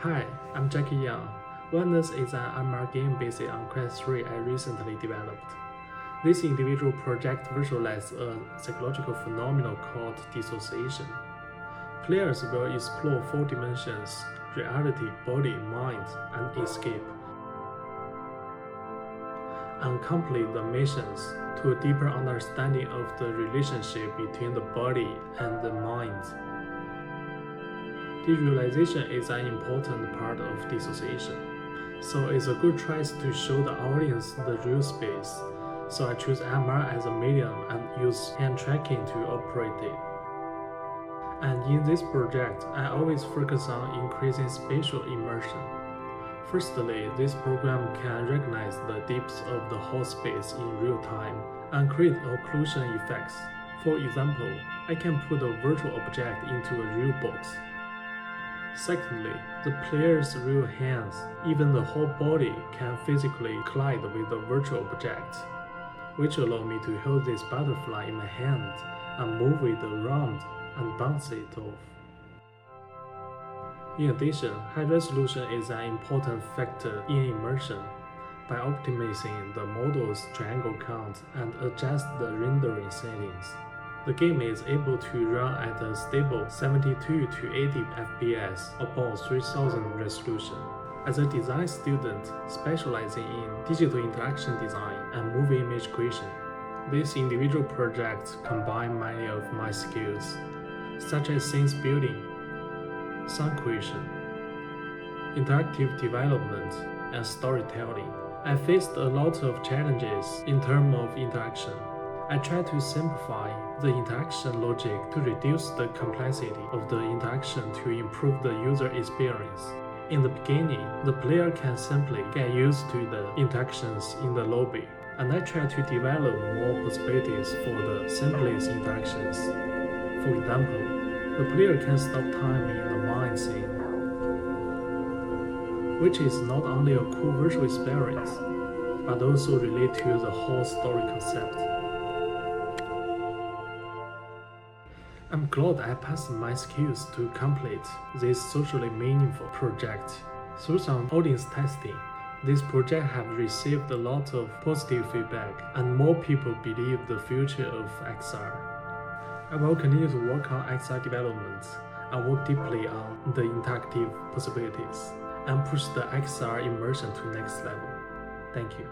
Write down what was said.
Hi, I'm Jackie Yang. ONENESS is an MR game based on Quest 3 I recently developed. This individual project visualizes a psychological phenomenon called dissociation. Players will explore 4 dimensions: reality, body, mind, and escape, and complete the missions to a deeper understanding of the relationship between the body and the mind. Visualization is an important part of dissociation, so it's a good choice to show the audience the real space. So I choose MR as a medium and use hand tracking to operate it. And in this project, I always focus on increasing spatial immersion. Firstly, this program can recognize the depths of the whole space in real time and create occlusion effects. For example, I can put a virtual object into a real box. Secondly, the player's real hands, even the whole body, can physically collide with the virtual object, which allow me to hold this butterfly in my hand and move it around and bounce it off. In addition, high resolution is an important factor in immersion. By optimizing the model's triangle count and adjust the rendering settings, the game is able to run at a stable 72 to 80 FPS above 3000 resolution. As a design student specializing in digital interaction design and movie image creation, this individual project combines many of my skills, such as scenes building, sound creation, interactive development, and storytelling. I faced a lot of challenges in terms of interaction. I try to simplify the interaction logic to reduce the complexity of the interaction to improve the user experience. In the beginning, the player can simply get used to the interactions in the lobby, and I try to develop more possibilities for the simplest interactions. For example, the player can stop time in the mine scene, which is not only a cool visual experience, but also relate to the whole story concept. I'm glad I passed my skills to complete this socially meaningful project. Through some audience testing, this project has received a lot of positive feedback, and more people believe the future of XR. I will continue to work on XR development and work deeply on the interactive possibilities and push the XR immersion to next level. Thank you.